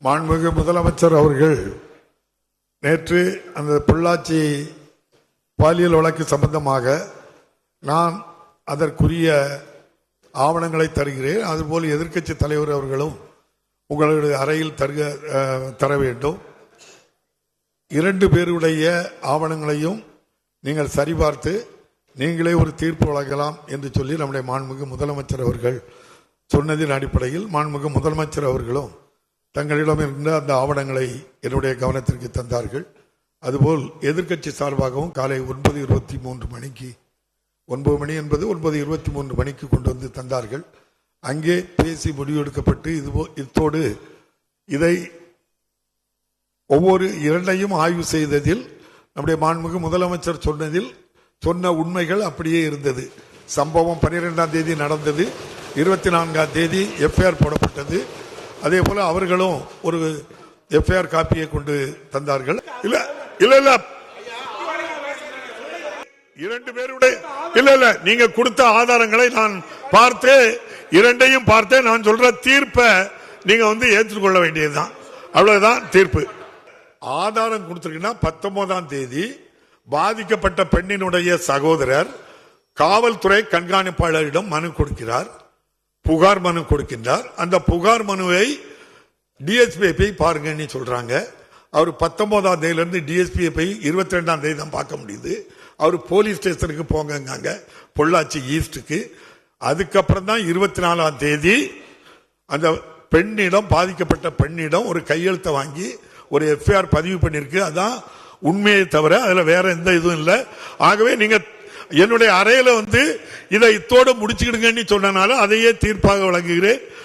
மாண்புமிகு முதலமைச்சர் அவர்கள் நேற்று அந்த பொள்ளாச்சி பாலியல் வழக்கு சம்பந்தமாக நான் அதற்குரிய ஆவணங்களை தருகிறேன். அதுபோல் எதிர்க்கட்சி தலைவர் அவர்களும் உங்களுடைய அறையில் தர வேண்டும். 2 பேருடைய ஆவணங்களையும் நீங்கள் சரிபார்த்து நீங்களே ஒரு தீர்ப்பு வழங்கலாம் என்று சொல்லி நம்முடைய மாண்புமிகு முதலமைச்சர் அவர்கள் சொன்னதின் அடிப்படையில் மாண்புமிகு முதலமைச்சர் அவர்களும் தங்களிடம் இருந்த அந்த ஆவணங்களை என்னுடைய கவனத்திற்கு தந்தார்கள். அதுபோல் எதிர்க்கட்சி சார்பாகவும் காலை 9:23 மணிக்கு 9 மணி என்பது 9:23 மணிக்கு கொண்டு வந்து தந்தார்கள். அங்கே பேசி முடிவெடுக்கப்பட்டு இத்தோடு இதை ஒவ்வொரு 2ஐயும் ஆய்வு செய்ததில் நம்முடைய மாண்புமிகு முதலமைச்சர் சொன்ன உண்மைகள் அப்படியே இருந்தது. சம்பவம் 12ஆம் தேதி நடந்தது, 24ஆம் தேதி எஃப்ஐஆர் போடப்பட்டது. அதே போல அவர்களும் ஒரு எஃப்ஐஆர் காப்பியை கொண்டு தந்தார்கள். இல்ல 2 பேருடைய இல்ல நீங்க கொடுத்த ஆதாரங்களை நான் பார்த்து 2ஐயும் பார்த்தேன். நான் சொல்ற தீர்ப்பை நீங்க ஏற்றுக்கொள்ள வேண்டியதுதான், அவ்வளவுதான் தீர்ப்பு. ஆதாரம் கொடுத்திருக்கீங்கன்னா 19ஆம் தேதி பாதிக்கப்பட்ட பெண்ணினுடைய சகோதரர் காவல்துறை கண்காணிப்பாளரிடம் மனு கொடுக்கிறார், புகார் மனு கொடுக்கின்றார். அந்த புகார் மனுவை டிஎஸ்பி பாருங்கன்னு சொல்றாங்க. அவர் 19ஆம் தேதியிலிருந்து டிஎஸ்பி 22ஆம் தேதி தான் பார்க்க முடியுது. அவர் போலீஸ் ஸ்டேஷனுக்கு போங்க பொள்ளாச்சி ஈஸ்டுக்கு. அதுக்கப்புறம் தான் 24ஆம் தேதி அந்த பெண்ணிடம் பாதிக்கப்பட்ட பெண்ணிடம் ஒரு கையெழுத்தை வாங்கி ஒரு எஃப்ஐஆர் பதிவு பண்ணிருக்கு. அதான் உண்மையை தவிர அதுல வேற எந்த இதுவும் இல்லை. ஆகவே நீங்க என்னுடைய அறையில இதை இத்தோடு முடிச்சுக்கிடுங்கன்னு சொன்னனால அதையே தீர்ப்பாக வழங்குகிறேன்.